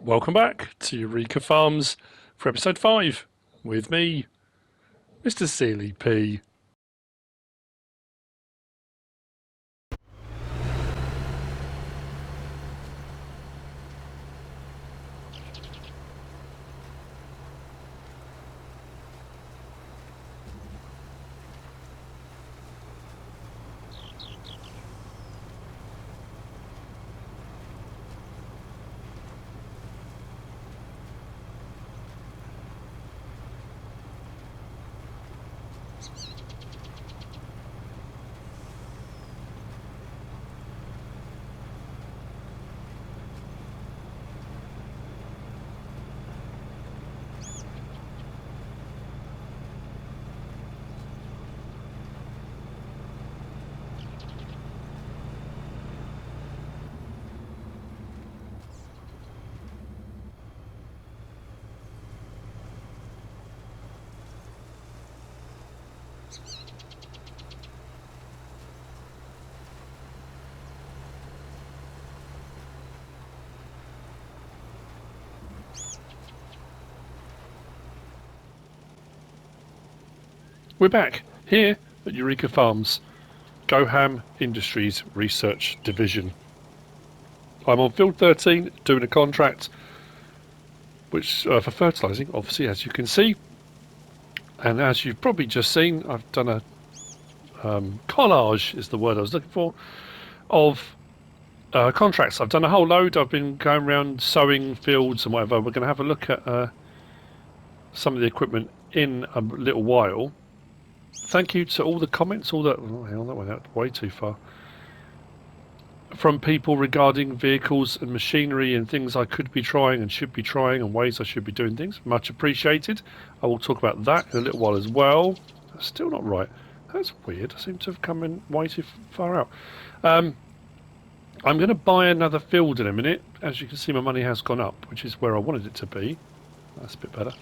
Welcome back to Eureka Farms for episode 5 with me, Mr. Sealy P. We're back here at Eureka Farms, GOHAM Industries Research Division. I'm on field 13 doing a contract which for fertilising, obviously, as you can see. And as you've probably just seen, I've done a collage is the word I was looking for, of contracts. I've done a whole load. I've been going around sowing fields and whatever. We're going to have a look at some of the equipment in a little while. Thank you to all the comments, all that. Oh, hell, that went out way too far. From people regarding vehicles and machinery and things I could be trying and should be trying and ways I should be doing things. Much appreciated. I will talk about that in a little while as well. That's still not right. That's weird. I seem to have come in way too far out. I'm going to buy another field in a minute. As you can see, my money has gone up, which is where I wanted it to be. That's a bit better.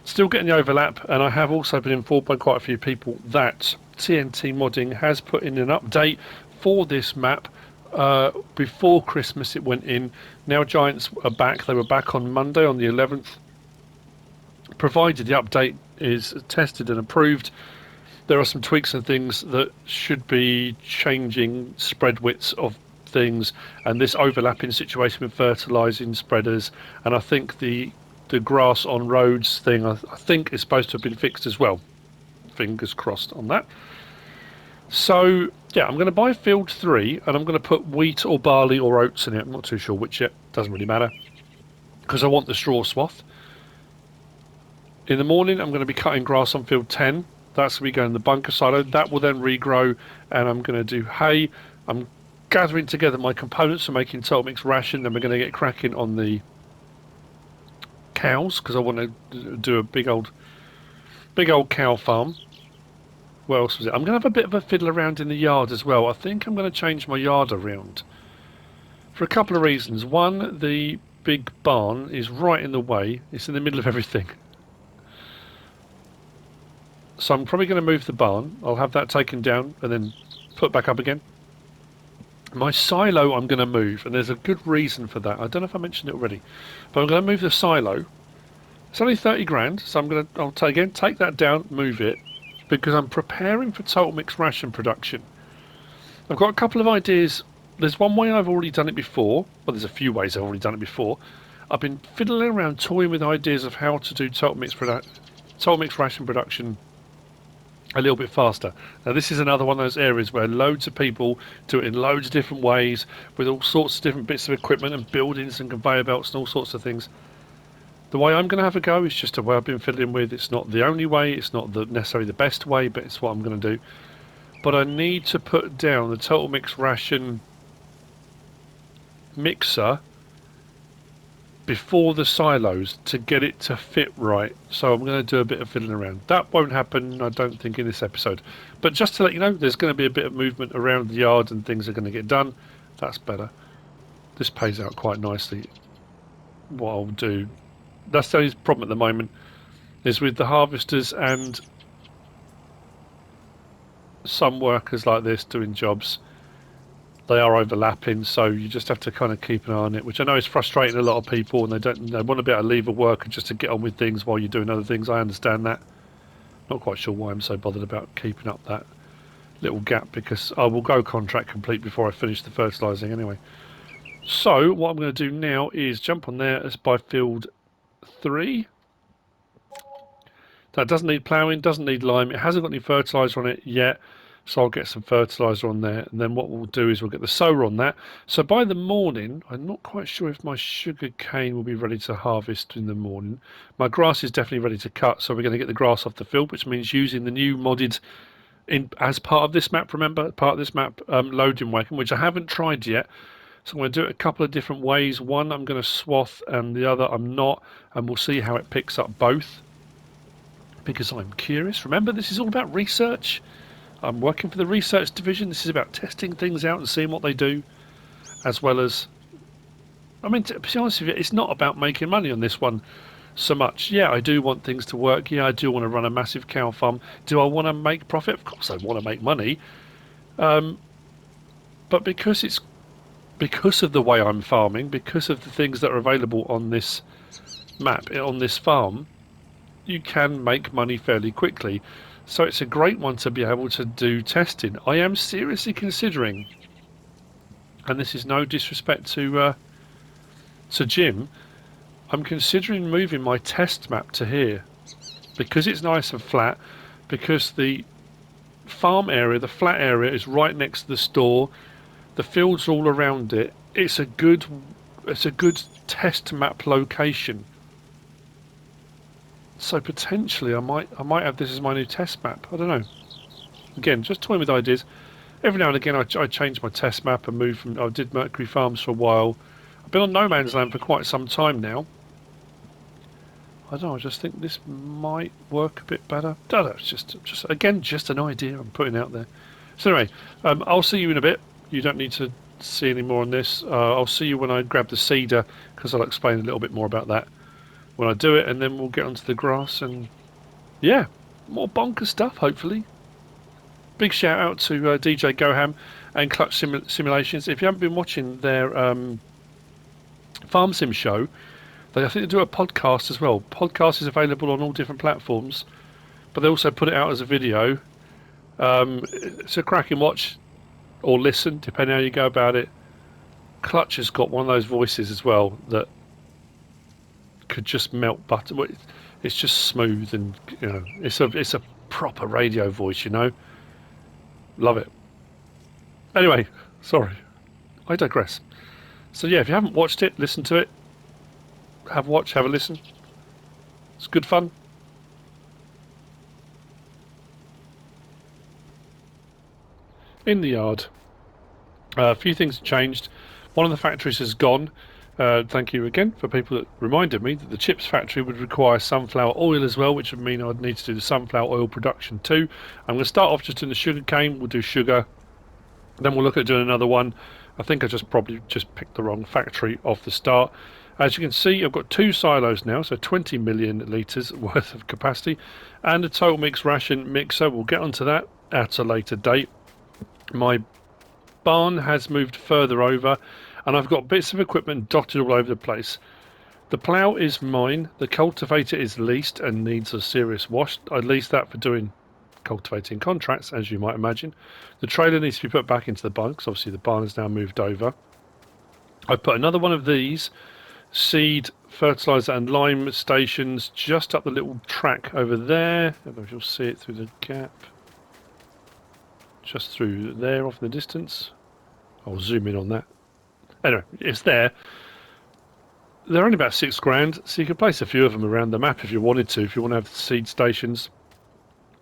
Still getting the overlap, and I have also been informed by quite a few people that TNTmodding has put in an update for this map. Before Christmas it went in. Now Giants are back. They were back on Monday on the 11th. Provided the update is tested and approved, there are some tweaks and things that should be changing spread widths of things, and this overlapping situation with fertilising spreaders, and I think the grass on roads thing I think is supposed to have been fixed as well. Fingers crossed on that. So yeah, I'm going to buy field 3 and I'm going to put wheat or barley or oats in it. I'm not too sure which yet, doesn't really matter, because I want the straw swath. In the morning I'm going to be cutting grass on field 10. That's going to be going in the bunker silo. That will then regrow, and I'm going to do hay. I'm gathering together my components for making total mix ration. Then we're going to get cracking on the cows, because I want to do a big old cow farm. What else was it? I'm going to have a bit of a fiddle around in the yard as well. I think I'm going to change my yard around for a couple of reasons. One, the big barn is right in the way. It's in the middle of everything. So I'm probably going to move the barn. I'll have that taken down and then put back up again. My silo I'm going to move, and there's a good reason for that. I don't know if I mentioned it already, but I'm going to move the silo. It's only 30 grand, so I'll take that down, move it, because I'm preparing for total mix ration production. I've got a couple of ideas. There's one way I've already done it before. Well, there's a few ways I've already done it before. I've been fiddling around, toying with ideas of how to do total mix ration production a little bit faster. Now this is another one of those areas where loads of people do it in loads of different ways with all sorts of different bits of equipment and buildings and conveyor belts and all sorts of things. The way I'm going to have a go is just a way I've been fiddling with. It's not the only way, it's not necessarily the best way, but it's what I'm going to do. But I need to put down the total mix ration mixer before the silos to get it to fit right. So I'm going to do a bit of fiddling around. That won't happen, I don't think, in this episode. But just to let you know, there's going to be a bit of movement around the yard and things are going to get done. That's better. This pays out quite nicely. What I'll do, that's the only problem at the moment, is with the harvesters and some workers like this doing jobs. they are overlapping, so you just have to kind of keep an eye on it, which I know is frustrating a lot of people, and they want to be able to leave a work and just to get on with things while you're doing other things. I understand that. Not quite sure why I'm so bothered about keeping up that little gap, because I will go contract complete before I finish the fertilising anyway. So what I'm going to do now is jump on there as by field 3. That doesn't need ploughing, doesn't need lime. It hasn't got any fertiliser on it yet, so I'll get some fertiliser on there. And then what we'll do is we'll get the sower on that. So by the morning, I'm not quite sure if my sugar cane will be ready to harvest in the morning. My grass is definitely ready to cut, so we're going to get the grass off the field, which means using the new modded, as part of this map, remember, part of this map, loading wagon, which I haven't tried yet. So I'm going to do it a couple of different ways. One I'm going to swath, and the other I'm not, and we'll see how it picks up both, because I'm curious. Remember, this is all about research. I'm working for the research division. This is about testing things out and seeing what they do, as well as, I mean, to be honest with you, it's not about making money on this one so much. Yeah, I do want things to work. Yeah, I do want to run a massive cow farm. Do I want to make profit? Of course I want to make money. But because of the way I'm farming, because of the things that are available on this map, on this farm, you can make money fairly quickly. So it's a great one to be able to do testing. I am seriously considering, and this is no disrespect to Jim, I'm considering moving my test map to here, because it's nice and flat, because the farm area, the flat area, is right next to the store. The fields all around it. It's a good test map location. So potentially I might have this as my new test map. I don't know. Again, just toying with ideas. Every now and again I change my test map and move from. I did Mercury Farms for a while. I've been on no man's land for quite some time now. I don't know. I just think this might work a bit better. I don't know. It's just an idea I'm putting out there. So anyway, I'll see you in a bit. You don't need to see any more on this. I'll see you when I grab the seeder, because I'll explain a little bit more about that when I do it, and then we'll get onto the grass, and yeah, more bonker stuff, hopefully. Big shout out to DJ GOHAM and Clutch Simulations. If you haven't been watching their Farm Sim show, I think they do a podcast as well. Podcast is available on all different platforms, but they also put it out as a video. It's a cracking watch, or listen, depending how you go about it. Clutch has got one of those voices as well that could just melt butter. It's just smooth, and you know, it's a proper radio voice, you know. Love it. Anyway, sorry, I digress. So yeah, if you haven't watched it, listen to it. Have a listen. It's good fun. In the yard, a few things have changed. One of the factories has gone. Thank you again for people that reminded me that the chips factory would require sunflower oil as well, which would mean I'd need to do the sunflower oil production too. I'm going to start off just doing the sugar cane. We'll do sugar, then we'll look at doing another one. I think I probably picked the wrong factory off the start. As you can see, I've got 2 silos now, so 20 million litres worth of capacity, and a total mix ration mixer. We'll get onto that at a later date. My barn has moved further over, and I've got bits of equipment dotted all over the place. The plough is mine, the cultivator is leased and needs a serious wash. I leased that for doing cultivating contracts, as you might imagine. The trailer needs to be put back into the barn, because obviously the barn has now moved over. I put another one of these seed, fertiliser and lime stations just up the little track over there. I don't know if you'll see it through the gap. Just through there off in the distance. I'll zoom in on that. Anyway, it's there. They're only about £6,000, so you can place a few of them around the map if you wanted to, if you want to have seed stations.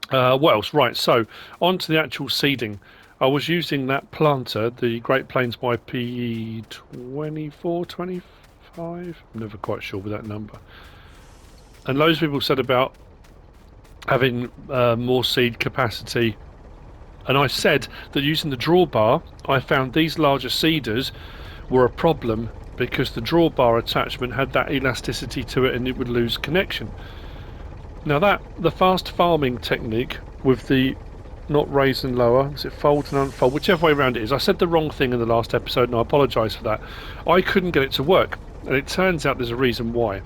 What else? Right, so on to the actual seeding. I was using that planter, the Great Plains YP 2425. I'm never quite sure with that number. And loads of people said about having more seed capacity. And I said that using the drawbar, I found these larger seeders were a problem because the drawbar attachment had that elasticity to it and it would lose connection. Now the fast farming technique with the not raise and lower. Is it fold and unfold? Whichever way around it is. I said the wrong thing in the last episode and I apologise for that. I couldn't get it to work, and it turns out there's a reason why.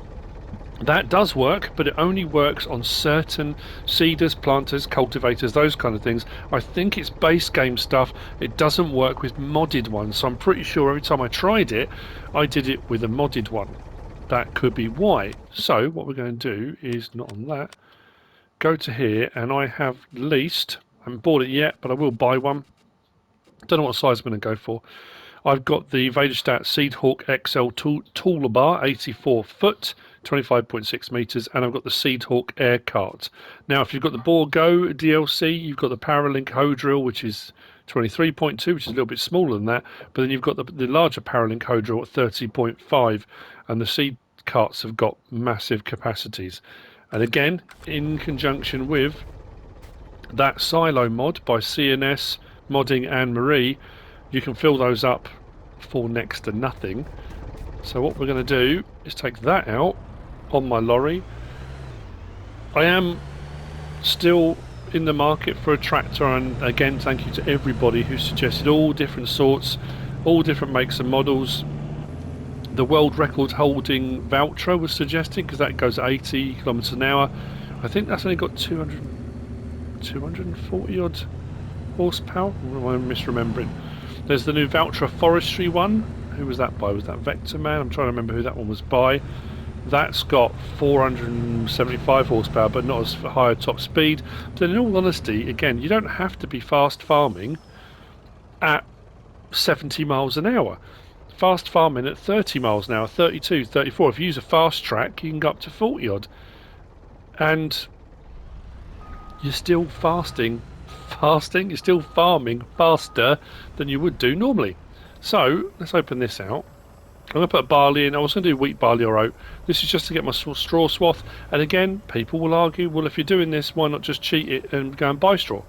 That does work, but it only works on certain seeders, planters, cultivators, those kind of things. I think it's base game stuff. It doesn't work with modded ones, so I'm pretty sure every time I tried it, I did it with a modded one. That could be why. So what we're going to do is, not on that, go to here, and I have leased, I haven't bought it yet, but I will buy one. Don't know what size I'm going to go for. I've got the Vaderstadt Seedhawk XL toolbar, 84 foot, 25.6 metres, and I've got the Seedhawk Air Cart. Now, if you've got the Boar Go DLC, you've got the Paralink Hoe Drill, which is 23.2, which is a little bit smaller than that, but then you've got the larger Paralink Hoe Drill at 30.5, and the seed carts have got massive capacities. And again, in conjunction with that silo mod by CNS, Modding, Annmarie, you can fill those up for next to nothing. So what we're going to do is take that out on my lorry. I am still in the market for a tractor, and again, thank you to everybody who suggested all different sorts, all different makes and models. The world record holding Valtra was suggested, because that goes at 80 kilometers an hour. I think that's only got 240 odd horsepower. Or am I misremembering? There's the new Valtra Forestry one. Who was that by? Was that Vector Man? I'm trying to remember who that one was by. That's got 475 horsepower, but not as high a top speed. But in all honesty, again, you don't have to be fast farming at 70 miles an hour. Fast farming at 30 miles an hour, 32, 34. If you use a fast track, you can go up to 40 odd. And you're still fasting, you're still farming faster than you would do normally. So let's open this out. I'm going to put barley in. I was going to do wheat, barley or oat. This is just to get my straw swath. And again, people will argue, well, if you're doing this, why not just cheat it and go and buy straw?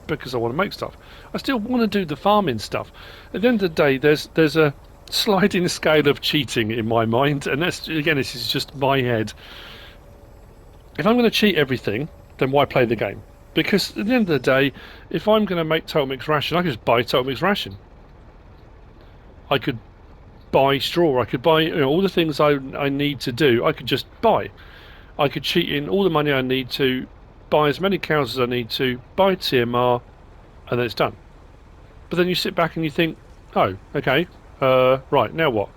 Because I want to make stuff. I still want to do the farming stuff. At the end of the day, there's a sliding scale of cheating in my mind, and that's, again, this is just my head. If I'm going to cheat everything, then why play the game? Because at the end of the day, if I'm going to make total mix ration, I can just buy total mix ration. I could buy straw, I could buy, all the things I need to do, I could just buy. I could cheat in all the money I need to, buy as many cows as I need to, buy TMR, and then it's done. But then you sit back and you think, oh, okay, right, now what?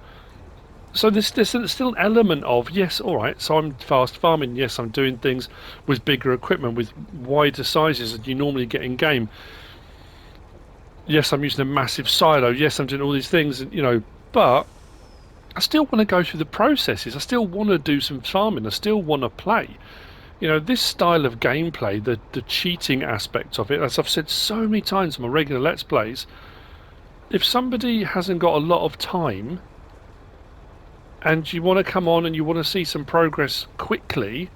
So there's still an element of, yes, all right, so I'm fast farming, yes, I'm doing things with bigger equipment, with wider sizes than you normally get in game. Yes, I'm using a massive silo, yes, I'm doing all these things, but I still want to go through the processes. I still want to do some farming. I still want to play. This style of gameplay, the cheating aspect of it, as I've said so many times in my regular Let's Plays, if somebody hasn't got a lot of time and you want to come on and you want to see some progress quickly,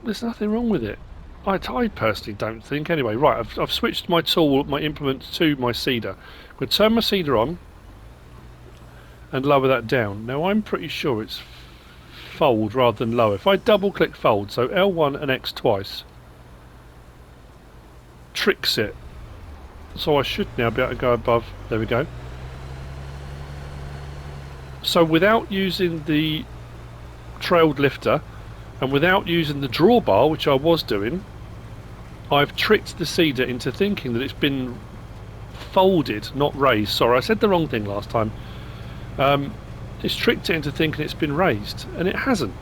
there's nothing wrong with it. I personally don't think. Anyway, right, I've switched my tool, my implement to my seeder. I'm going to turn my seeder on and lower that down. Now I'm pretty sure it's fold rather than lower. If I double click fold, so L1 and X twice, tricks it. So I should now be able to go above. There we go. So without using the trailed lifter and without using the drawbar, which I was doing, I've tricked the seeder into thinking that it's been folded, not raised. Sorry, I said the wrong thing last time. It's tricked it into thinking it's been raised, and it hasn't.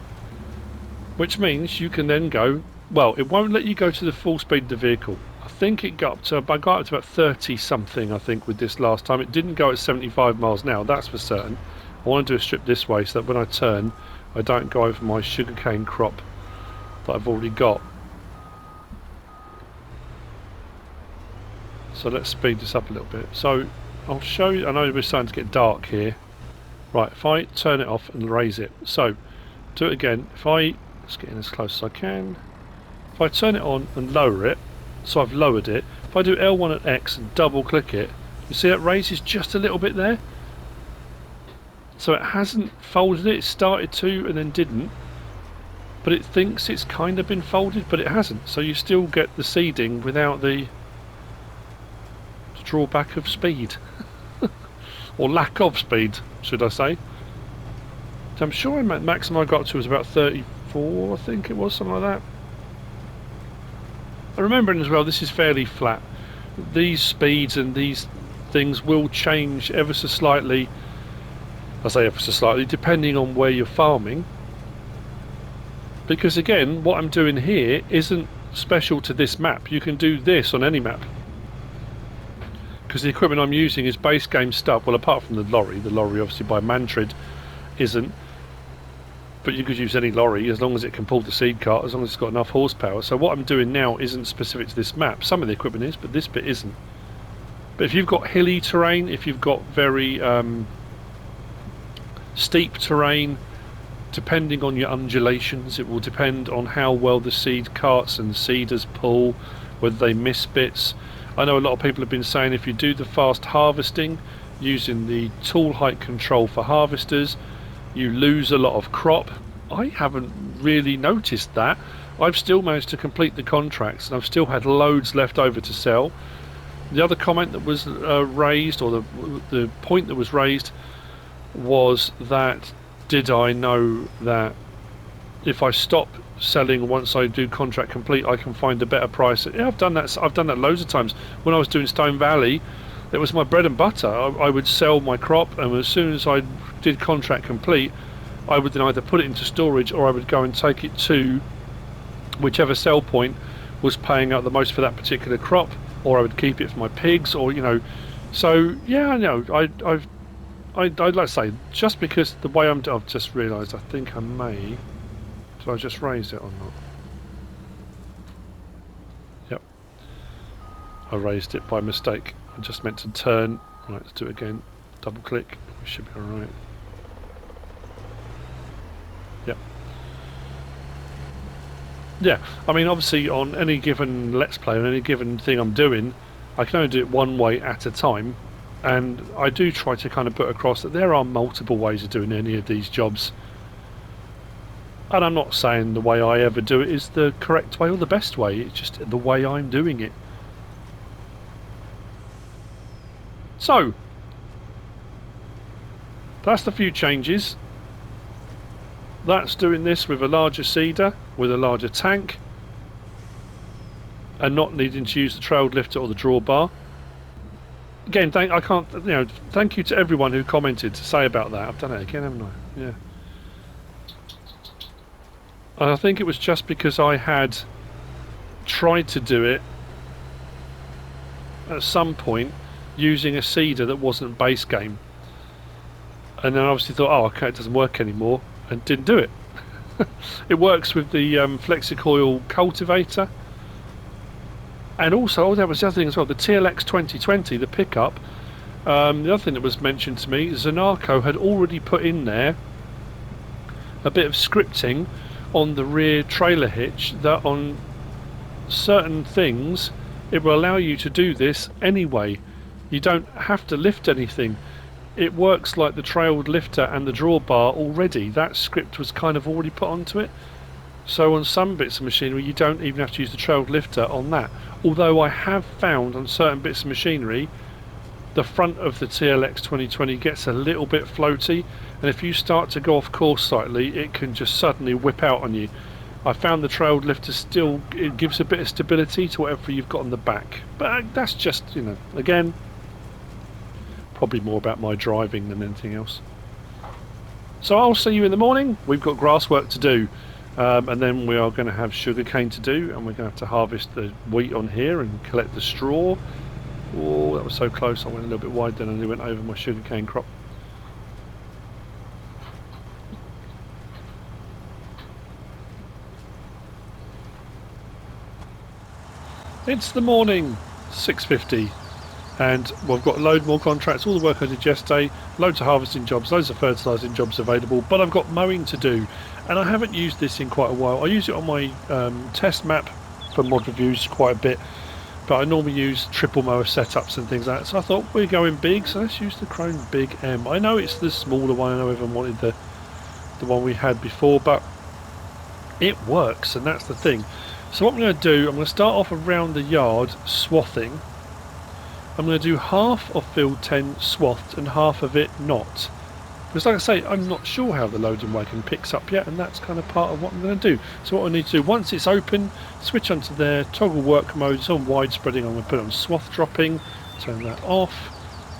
Which means you can then go, well, it won't let you go to the full speed of the vehicle. I think I got up to about 30 something, I think, with this last time. It didn't go at 75 miles an hour, that's for certain. I want to do a strip this way so that when I turn, I don't go over my sugarcane crop that I've already got. So let's speed this up a little bit. So I'll show you, I know we're starting to get dark here. Right, if I turn it off and raise it, so do it again. Let's get in as close as I can. If I turn it on and lower it, so I've lowered it. If I do L1 and X and double click it, you see that raises just a little bit there? So it hasn't folded it, it started to and then didn't. but it thinks it's kind of been folded, but it hasn't. So you still get the seeding without the drawback of speed. Or lack of speed, should I say. So I'm sure maximum I got to was about 34, I think it was, something like that. And remembering as well, this is fairly flat. These speeds and these things will change ever so slightly. I say ever so slightly, depending on where you're farming. Because again, what I'm doing here isn't special to this map. You can do this on any map. Because the equipment I'm using is base game stuff. Well, apart from the lorry obviously by Mantrid isn't. But you could use any lorry as long as it can pull the seed cart, as long as it's got enough horsepower. So what I'm doing now isn't specific to this map. Some of the equipment is, but this bit isn't. But if you've got hilly terrain, if you've got very steep terrain, depending on your undulations, it will depend on how well the seed carts and seeders pull, whether they miss bits. I know a lot of people have been saying if you do the fast harvesting using the tool height control for harvesters, you lose a lot of crop. I haven't really noticed that. I've still managed to complete the contracts and I've still had loads left over to sell. The other comment that was raised, or the point that was raised, was that did I know that if I stop selling once I do contract complete, I can find a better price? Yeah, I've done that. I've done that loads of times. When I was doing Stone Valley, it was my bread and butter. I would sell my crop, and as soon as I did contract complete, I would then either put it into storage or I would go and take it to whichever sell point was paying out the most for that particular crop, or I would keep it for my pigs, or So yeah, I know. I'd like to say, just because the way I've just realised, I think I may. Did I just raise it or not? Yep. I raised it by mistake. I just meant to turn. Right, let's do it again. Double click. We should be alright. Yep. Yeah, I mean, obviously on any given Let's Play, on any given thing I'm doing, I can only do it one way at a time. And I do try to kind of put across that there are multiple ways of doing any of these jobs. And I'm not saying the way I ever do it is the correct way or the best way. It's just the way I'm doing it. So, that's the few changes. That's doing this with a larger seeder, with a larger tank, and not needing to use the trailed lifter or the drawbar. Again, thank you to everyone who commented to say about that. I've done it again, haven't I? Yeah. And I think it was just because I had tried to do it at some point using a seeder that wasn't base game, and then I obviously thought, oh, okay, it doesn't work anymore, and didn't do it. It works with the Flexicoil cultivator. And also, that was the other thing as well, the TLX 2020, the pickup. The other thing that was mentioned to me, pzonako had already put in there a bit of scripting on the rear trailer hitch that on certain things it will allow you to do this anyway. You don't have to lift anything. It works like the trailed lifter and the drawbar already. That script was kind of already put onto it. So on some bits of machinery you don't even have to use the trailed lifter on that. Although I have found on certain bits of machinery the front of the TLX 2020 gets a little bit floaty, and if you start to go off course slightly it can just suddenly whip out on you. I found the trailed lifter still, it gives a bit of stability to whatever you've got on the back, but that's just, again, probably more about my driving than anything else. So I'll see you in the morning. We've got grass work to do. And then we are going to have sugarcane to do, and we're going to have to harvest the wheat on here and collect the straw. Oh, that was so close. I went a little bit wide then and I went over my sugarcane crop. It's the morning, 6:50, and we've got a load more contracts, all the work I did yesterday, loads of harvesting jobs, loads of fertilising jobs available, but I've got mowing to do. And I haven't used this in quite a while. I use it on my test map for mod reviews quite a bit, but I normally use triple mower setups and things like that. So I thought, we're going big, so let's use the Krone Big M. I know it's the smaller one, I know everyone wanted the one we had before, but it works, and that's the thing. So what I'm going to do, I'm going to start off around the yard swathing. I'm going to do half of field 10 swathed and half of it not. Because like I say, I'm not sure how the loading wagon picks up yet, and that's kind of part of what I'm going to do. So what I need to do, once it's open, switch onto there, toggle work mode, it's on widespreading, I'm going to put it on swath dropping, turn that off.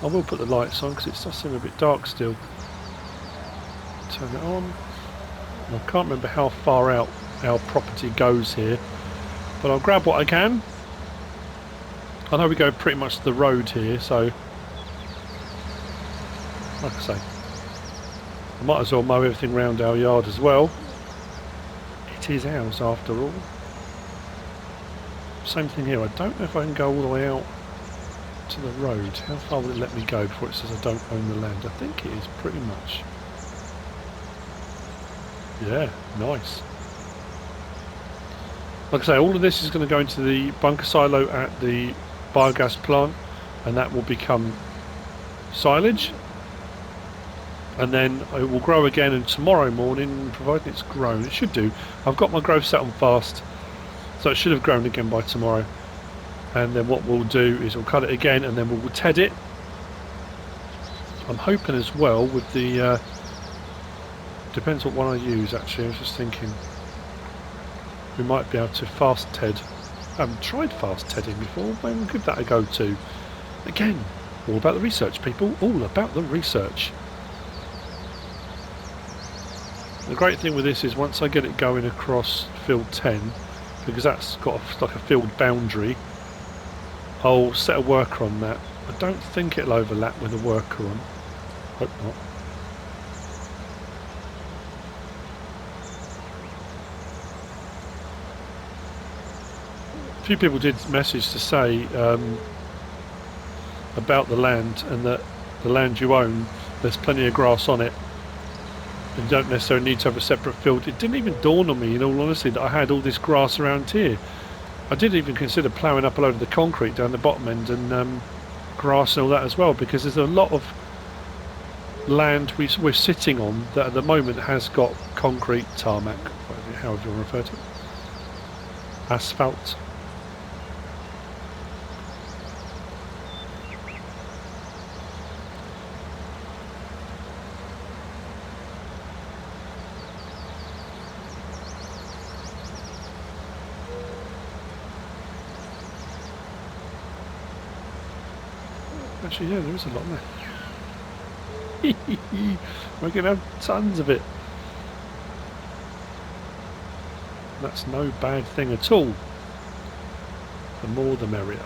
I will put the lights on because it does seem a bit dark still. Turn it on. I can't remember how far out our property goes here, but I'll grab what I can. I know we go pretty much to the road here, so like I say, I might as well mow everything round our yard as well. It is ours after all. Same thing here, I don't know if I can go all the way out to the road. How far will it let me go before it says I don't own the land? I think it is pretty much. Yeah, nice. Like I say, all of this is going to go into the bunker silo at the biogas plant, and that will become silage, and then it will grow again, and tomorrow morning, providing it's grown, it should do. I've got my growth set on fast, so it should have grown again by tomorrow. And then what we'll do is we'll cut it again, and then we'll TED it. I'm hoping as well with the depends what one I use actually. I was just thinking we might be able to fast TED. I haven't tried fast TEDing before. Maybe we'll give that a go too. Again, all about the research, people. All about the research. The great thing with this is once I get it going across field 10, because that's got like a field boundary, I'll set a worker on that. I don't think it'll overlap with a worker on. Hope not. A few people did message to say about the land, and that the land you own, there's plenty of grass on it, and you don't necessarily need to have a separate field. It didn't even dawn on me, in all honesty, that I had all this grass around here. I did even consider ploughing up a load of the concrete down the bottom end and grass and all that as well, because there's a lot of land we're sitting on that at the moment has got concrete, tarmac, however you want to refer to it, asphalt. Actually, yeah, there is a lot there. We're going to have tons of it. That's no bad thing at all. The more the merrier.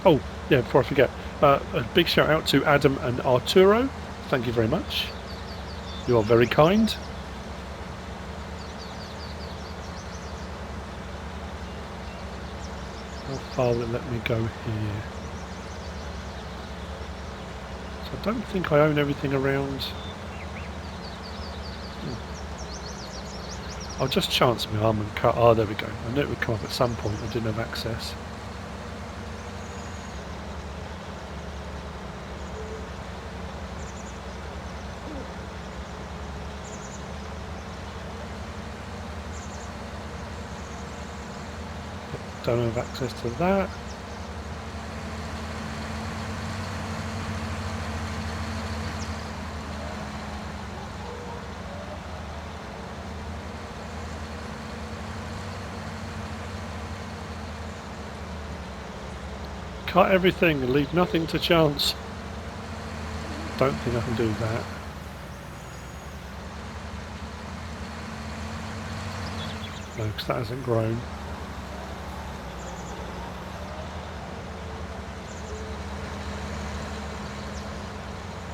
Oh, yeah, before I forget, a big shout out to Adam and Arturo. Thank you very much. You are very kind. How far will it let me go here? So I don't think I own everything around. I'll just chance my arm and cut. Oh, there we go. I knew it would come up at some point. I didn't have access. Don't have access to that. Cut everything and leave nothing to chance. Don't think I can do that. No, because that hasn't grown.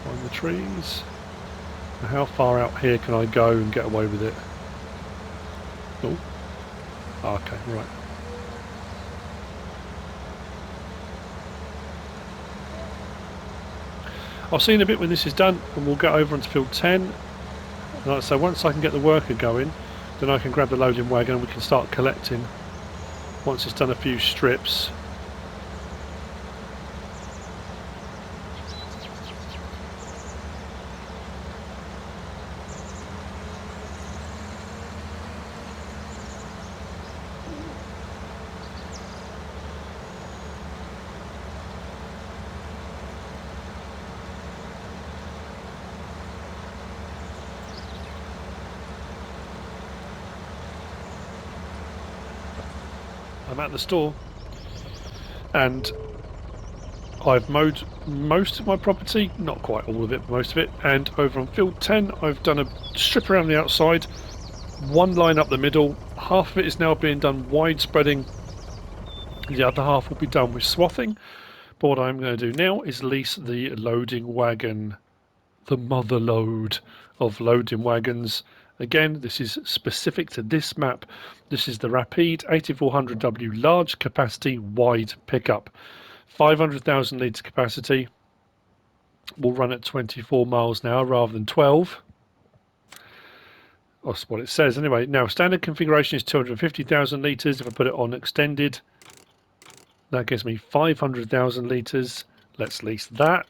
On the trees. Now how far out here can I go and get away with it? Oh. Okay, right. I'll see in a bit when this is done, and we'll get over onto field 10. And like I say, once I can get the worker going, then I can grab the loading wagon and we can start collecting. Once it's done a few strips. I'm at the store, and I've mowed most of my property, not quite all of it, but most of it, and over on field 10 I've done a strip around the outside, one line up the middle, half of it is now being done wide spreading, the other half will be done with swathing. But what I'm going to do now is lease the loading wagon, the mother load of loading wagons. Again, this is specific to this map. This is the Rapide 8400W large capacity wide pickup. 500,000 litre capacity. Will run at 24 miles an hour rather than 12. That's what it says anyway. Now, standard configuration is 250,000 litres. If I put it on extended, that gives me 500,000 litres. Let's lease that.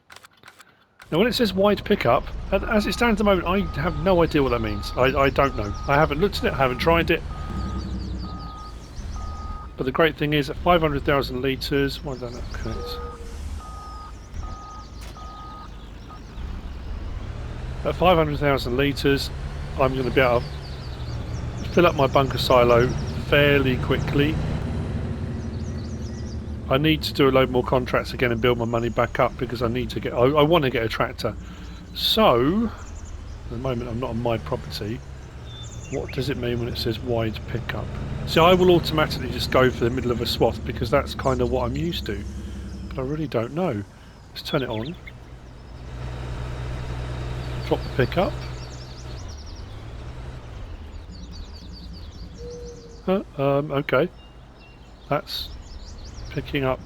Now, when it says wide pickup, as it stands at the moment, I have no idea what that means. I don't know. I haven't looked at it, I haven't tried it. But the great thing is, at 500,000 litres, why don't I connect? At 500,000 litres, I'm going to be able to fill up my bunker silo fairly quickly. I need to do a load more contracts again and build my money back up because I need to get. I want to get a tractor. So, at the moment I'm not on my property. What does it mean when it says wide pickup? See, I will automatically just go for the middle of a swath because that's kind of what I'm used to. But I really don't know. Let's turn it on. Drop the pickup. Okay. That's picking up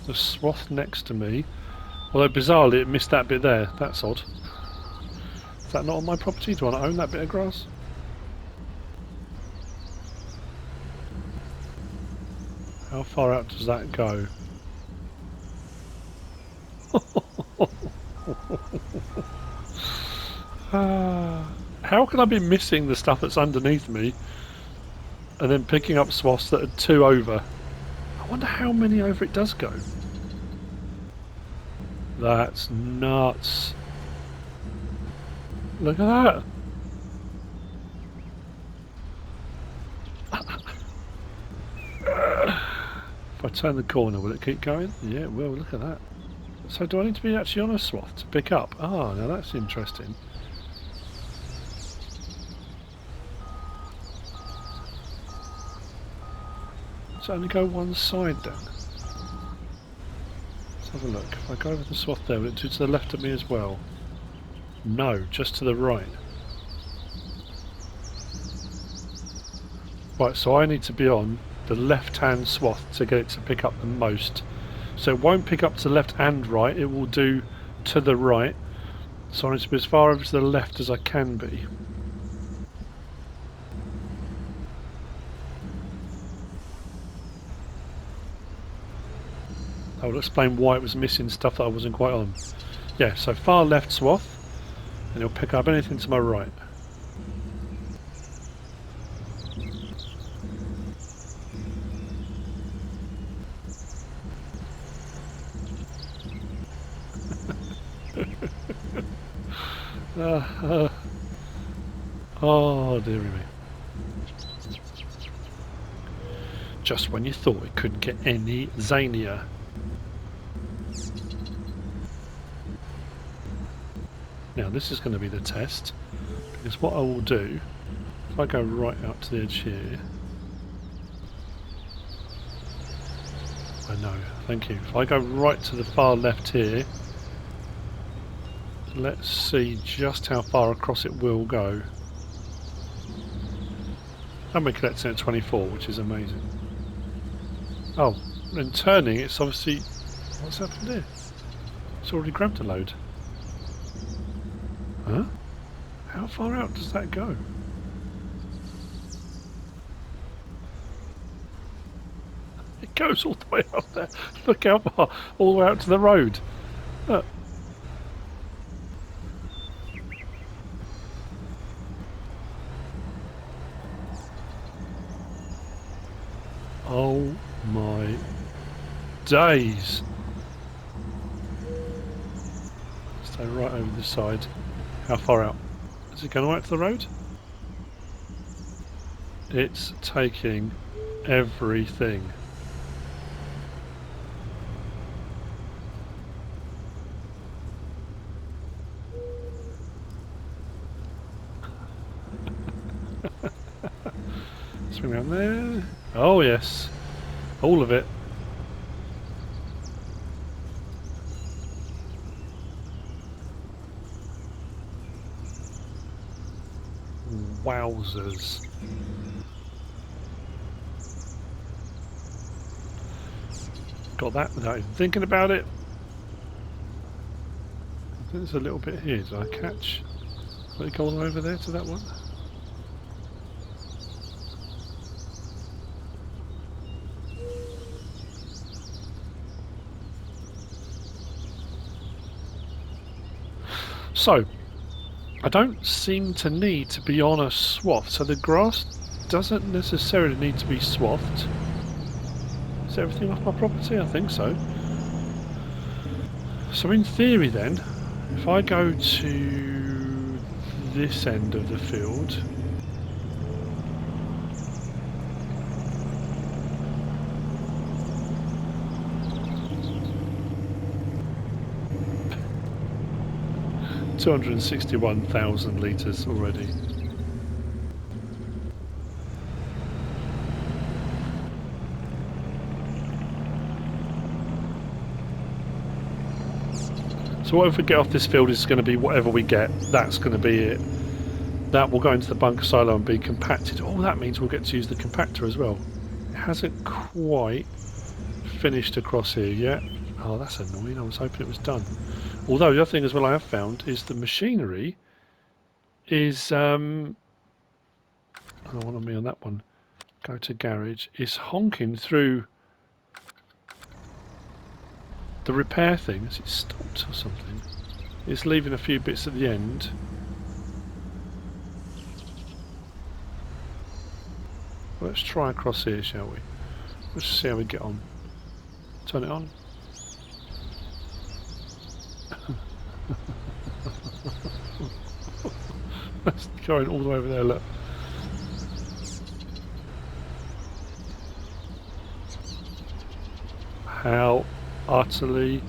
the swath next to me. Although bizarrely it missed that bit there. That's odd. Is that not on my property? Do I not own that bit of grass? How far out does that go? How can I be missing the stuff that's underneath me and then picking up swaths that are 2 over? I wonder how many over it does go. That's nuts. Look at that. If I turn the corner, will it keep going? Yeah, it will. Look at that. So do I need to be actually on a swath to pick up? Ah, now that's interesting. So only go one side then. Let's have a look. If I go over the swath there, will it do to the left of me as well? No, just to the right. Right, so I need to be on the left-hand swath to get it to pick up the most. So it won't pick up to the left and right, it will do to the right. So I need to be as far over to the left as I can be. I will explain why it was missing stuff that I wasn't quite on. Yeah, so far left swath, and it'll pick up anything to my right. Oh dearie me. Just when you thought it couldn't get any zanier. Now this is going to be the test, because what I will do, if I go right out to the edge here, I know, thank you, if I go right to the far left here, let's see just how far across it will go. And we're collecting at 24, which is amazing. Oh, and turning, it's obviously, what's happened here? It's already grabbed a load. Huh? How far out does that go? It goes all the way up there. Look how far, all the way out to the road. Look. Oh my days. Stay right over this side. How far out? Is it going right to the road? It's taking everything. Swing around there. Oh yes, all of it. Wowzers. Got that without even thinking about it. There's a little bit here. Did I catch? Let it go all the way over there to that one. So, I don't seem to need to be on a swath, so the grass doesn't necessarily need to be swathed. Is everything off my property? I think so. So in theory then, if I go to this end of the field, $261,000 litres already. So whatever we get off this field is going to be whatever we get. That's going to be it. That will go into the bunker silo and be compacted. Oh, that means we'll get to use the compactor as well. It hasn't quite finished across here yet. Oh, that's annoying. I was hoping it was done. Although the other thing as well I have found is the machinery is I don't want me on that one. Go to garage. Is honking through the repair thing. Is it stopped or something? It's leaving a few bits at the end. Let's try across here, shall we? Let's see how we get on. Turn it on. That's going all the way over there, look. How utterly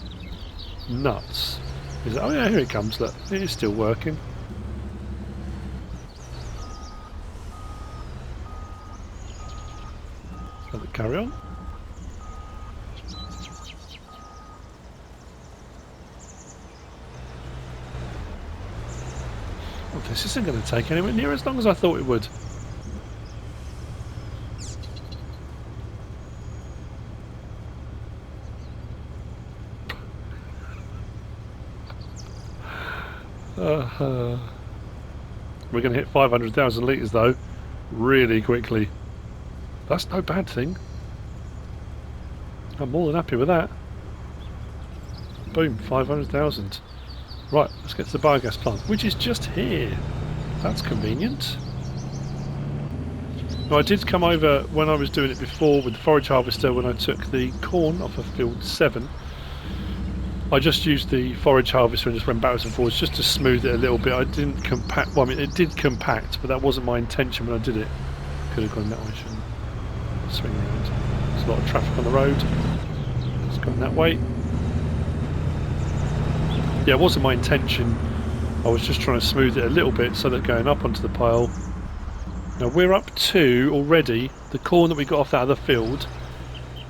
nuts is it? Oh yeah, here it comes, look. It is still working. Let it carry on. Well, this isn't going to take anywhere near as long as I thought it would. We're going to hit 500,000 litres though, really quickly. That's no bad thing. I'm more than happy with that. Boom, 500,000. Right, let's get to the biogas plant, which is just here. That's convenient. Now, I did come over when I was doing it before with the forage harvester when I took the corn off of field 7. I just used the forage harvester and just went backwards and forwards just to smooth it a little bit. I didn't compact, well, I mean, it did compact, but that wasn't my intention when I did it. Could have gone that way, shouldn't I? Swing around. There's a lot of traffic on the road. It's going that way. Yeah, it wasn't my intention. I was just trying to smooth it a little bit so that going up onto the pile. Now we're up to already the corn that we got off that other field.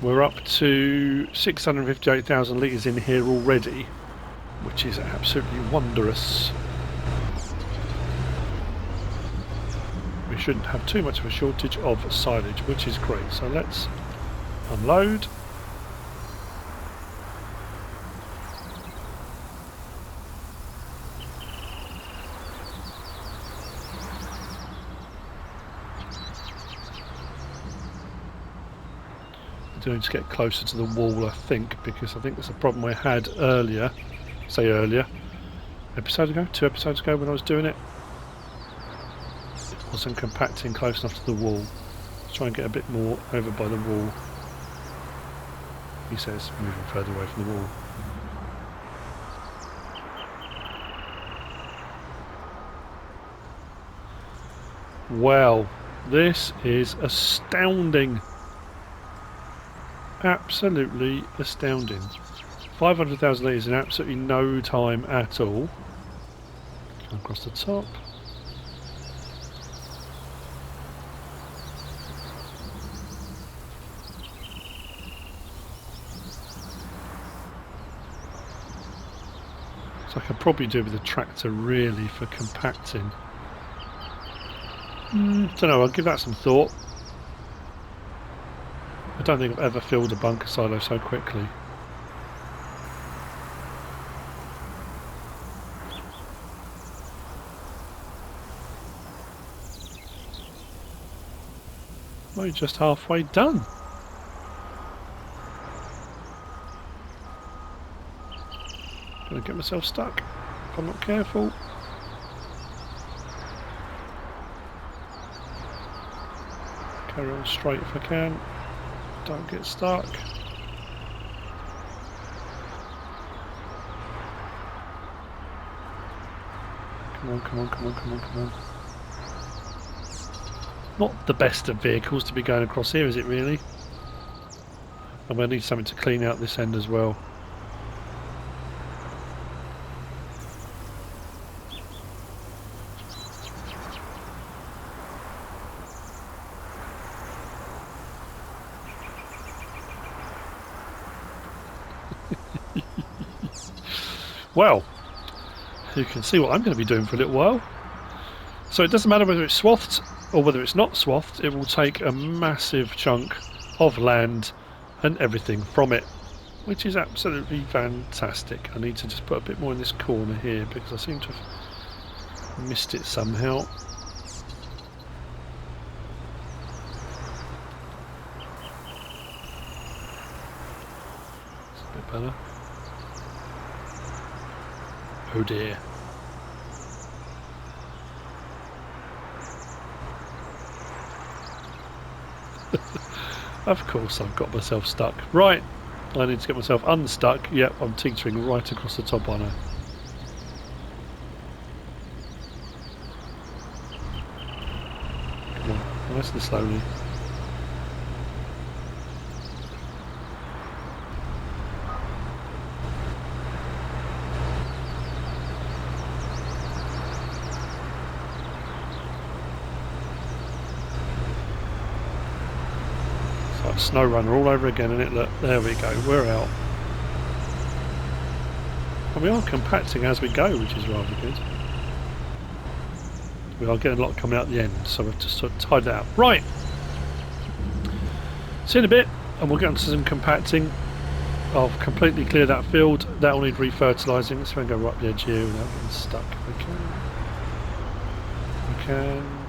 We're up to 658,000 litres in here already, which is absolutely wondrous. We shouldn't have too much of a shortage of silage, which is great. So let's unload. Doing to get closer to the wall, I think, because I think that's a problem I had earlier. Say earlier, episode ago, 2 episodes ago when I was doing it. It wasn't compacting close enough to the wall. Let's try and get a bit more over by the wall. He says, moving further away from the wall. Well, This is astounding. Absolutely astounding. 500,000 litres in absolutely no time at all. Come across the top. So I could probably do with a tractor really for compacting. Don't know, I'll give that some thought. I don't think I've ever filled a bunker silo so quickly. We're just halfway done. Gonna get myself stuck if I'm not careful. Carry on straight if I can. Don't get stuck. Come on, come on, come on, come on, come on. Not the best of vehicles to be going across here, is it really? I'm going to need something to clean out this end as well. Well, you can see what I'm going to be doing for a little while. So it doesn't matter whether it's swathed or whether it's not swathed, it will take a massive chunk of land and everything from it, which is absolutely fantastic. I need to just put a bit more in this corner here because I seem to have missed it somehow. It's a bit better. Oh dear. Of course I've got myself stuck. Right, I need to get myself unstuck. Yep, I'm teetering right across the top on her. Come on, nice and slowly. Snow runner all over again, and it look, there we go, we're out. And we are compacting as we go, which is rather good. We are getting a lot coming out the end, so we've just sort of tied that up. Right, see in a bit, and we'll get on to some compacting. I've completely cleared that field. That will need refertilising. Let's go right up the edge here without getting stuck if we can. We can.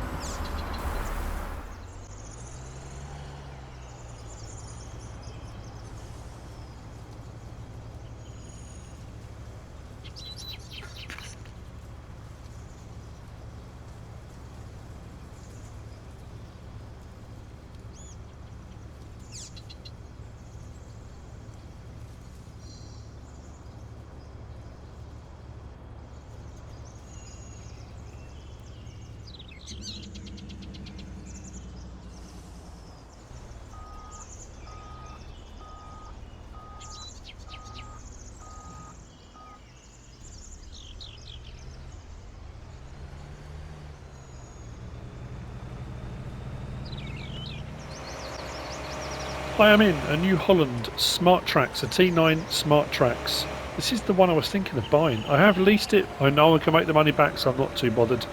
I am in a New Holland Smart Tracks, a T9 Smart Tracks. This is the one I was thinking of buying. I have leased it. I know I can make the money back, so I'm not too bothered.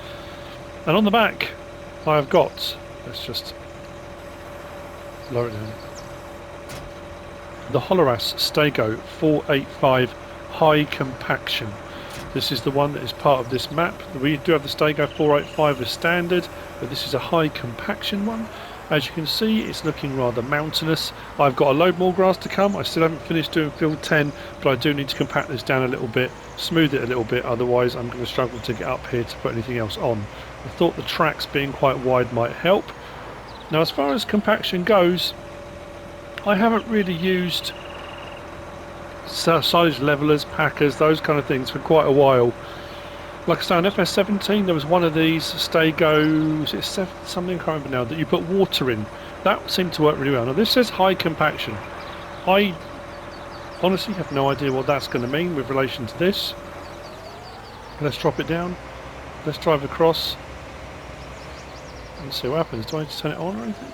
And on the back, I have got, let's just lower it down, the Holoras Stego 485 High Compaction. This is the one that is part of this map. We do have the Stego 485 as standard, but this is a High Compaction one. As you can see, it's looking rather mountainous. I've got a load more grass to come. I still haven't finished doing field 10, but I do need to compact this down a little bit, smooth it a little bit, otherwise I'm going to struggle to get up here to put anything else on. I thought the tracks being quite wide might help. Now as far as compaction goes, I haven't really used size levelers, packers, those kind of things for quite a while. Like I say, on FS17 there was one of these Stego, is it something, I can't remember now, that you put water in. That seemed to work really well. Now this says high compaction. I honestly have no idea what that's going to mean with relation to this. Let's drop it down. Let's drive across and see what happens. Do I need to turn it on or anything?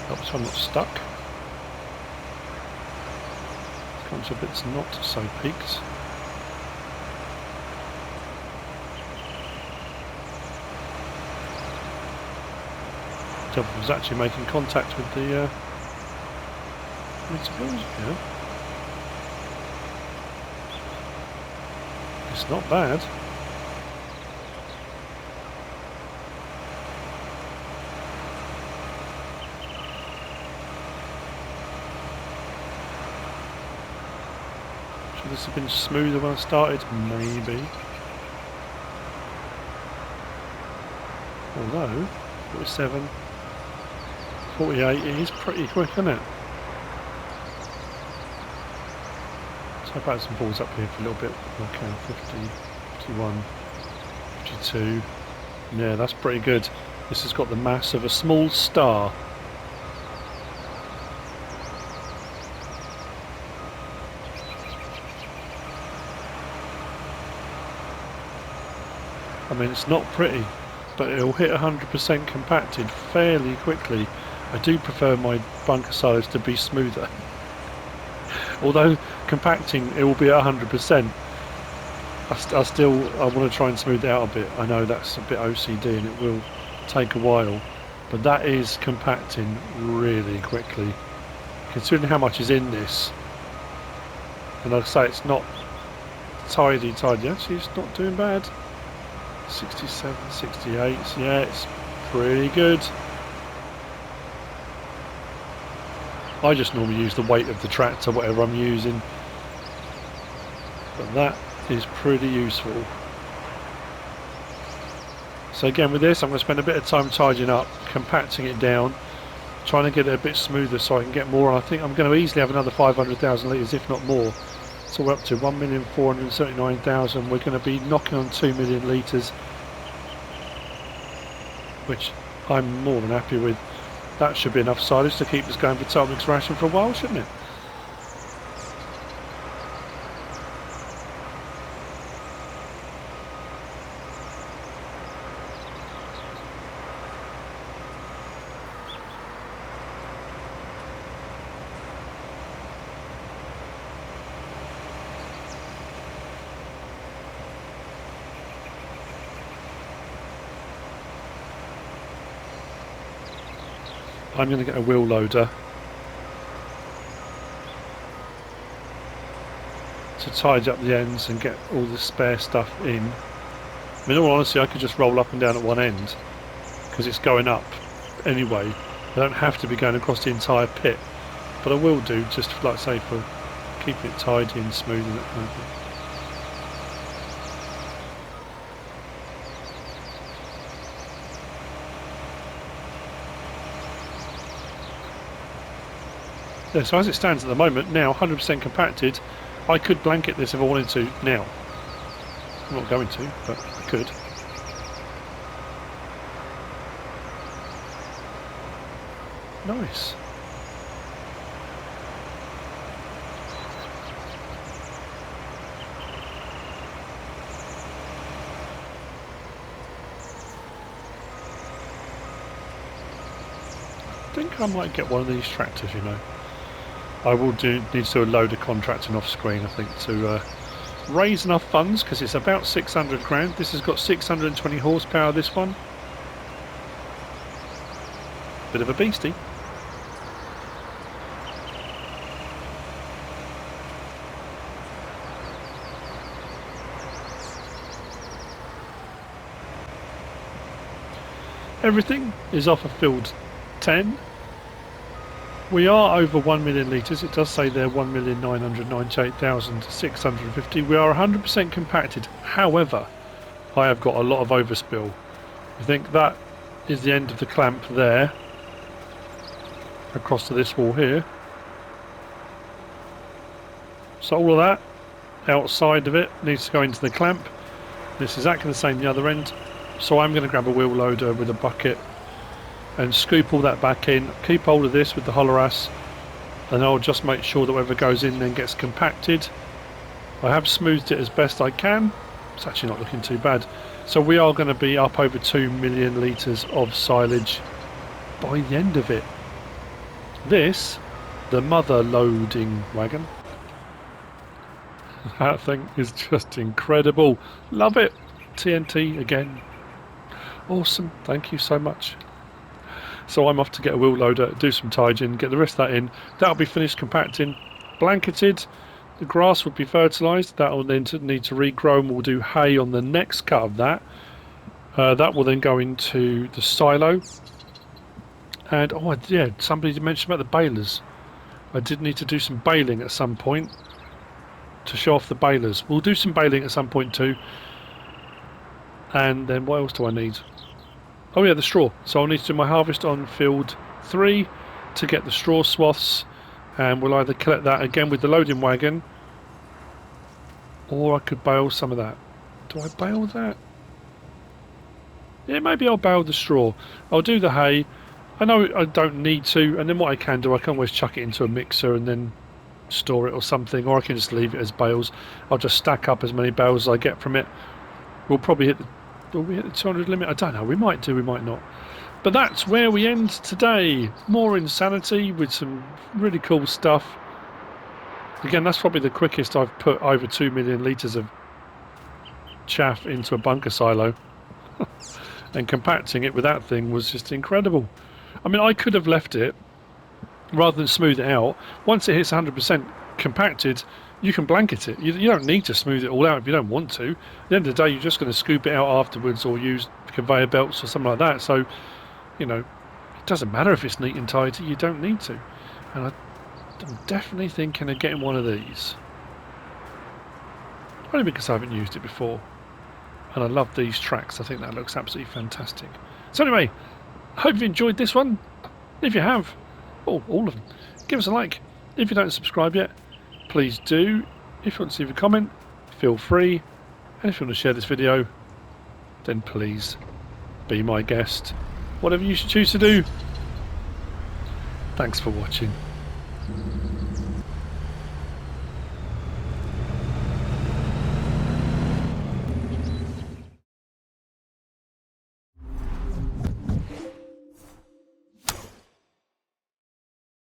Hope so I'm not stuck. Comes a bit's not so peaked. Double was actually making contact with the yeah. It's not bad. Should this have been smoother when I started? Maybe. Although, 47, 48, it is pretty quick, isn't it? So I've had some balls up here for a little bit. Okay, 50, 51, 52. Yeah, that's pretty good. This has got the mass of a small star. I mean, it's not pretty, but it'll hit 100% compacted fairly quickly. I do prefer my bunker silos to be smoother. Although compacting, it will be at 100%. I want to try and smooth it out a bit. I know that's a bit OCD and it will take a while, but that is compacting really quickly. Considering how much is in this, and like I say, it's not tidy. Actually, it's not doing bad. 67, 68. Yeah, it's pretty good. I just normally use the weight of the tractor, whatever I'm using, but that is pretty useful. So again, with this I'm going to spend a bit of time tidying up, compacting it down, trying to get it a bit smoother so I can get more. I think I'm going to easily have another 500,000 litres, if not more. So we're up to 1,479,000. We're going to be knocking on 2 million litres, which I'm more than happy with. That should be enough silage to keep us going for Total ration for a while, shouldn't it? I'm going to get a wheel loader to tidy up the ends and get all the spare stuff in. I mean, in all honesty, I could just roll up and down at one end because it's going up anyway. I don't have to be going across the entire pit, but I will do, just like I say, for keeping it tidy and smooth and that kind of thing. Yeah, so as it stands at the moment, now 100% compacted, I could blanket this if I wanted to now. I'm not going to, but I could. Nice. I think I might get one of these tractors, you know. I will need to do a load of contracting off screen, I think, to raise enough funds, because it's about 600 grand. This has got 620 horsepower, this one. Bit of a beastie. Everything is off of field 10. We are over 1 million litres. It does say there 1,998,650. We are 100% compacted. However, I have got a lot of overspill. I think that is the end of the clamp there, across to this wall here. So all of that outside of it needs to go into the clamp. It's exactly the same the other end. So I'm going to grab a wheel loader with a bucket and scoop all that back in. Keep hold of this with the Holoras, and I'll just make sure that whatever goes in then gets compacted. I have smoothed it as best I can. It's actually not looking too bad. So we are going to be up over 2 million litres of silage by the end of it. This, the mother loading wagon. That thing is just incredible. Love it. TNT again. Awesome. Thank you so much. So I'm off to get a wheel loader, do some tidying, get the rest of that in. That'll be finished compacting, blanketed. The grass will be fertilised. That will then need to regrow, and we'll do hay on the next cut of that. That will then go into the silo. And oh yeah, somebody did mention about the balers. I did need to do some baling at some point to show off the balers. We'll do some baling at some point too. And then what else do I need? Oh yeah, the straw. So I'll need to do my harvest on field 3 to get the straw swaths, and we'll either collect that again with the loading wagon, or I could bale some of that. Do I bale that? Yeah, maybe I'll bale the straw. I'll do the hay. I know I don't need to, and then what I can do, I can always chuck it into a mixer and then store it or something, or I can just leave it as bales. I'll just stack up as many bales as I get from it. We'll probably hit the 200 limit. I don't know, we might do, we might not. But that's where we end today. More insanity with some really cool stuff. Again, that's probably the quickest I've put over 2 million litres of chaff into a bunker silo. And compacting it with that thing was just incredible. I mean, I could have left it rather than smooth it out. Once it hits 100% compacted, you can blanket it. You don't need to smooth it all out if you don't want to. At the end of the day, you're just going to scoop it out afterwards or use conveyor belts or something like that. So, you know, it doesn't matter if it's neat and tidy. You don't need to. And I'm definitely thinking of getting one of these. Only because I haven't used it before. And I love these tracks. I think that looks absolutely fantastic. So anyway, I hope you enjoyed this one. If you have, all of them, give us a like. If you don't subscribe yet, please do. If you want to leave a comment, feel free. And if you want to share this video, then please be my guest. Whatever you should choose to do. Thanks for watching.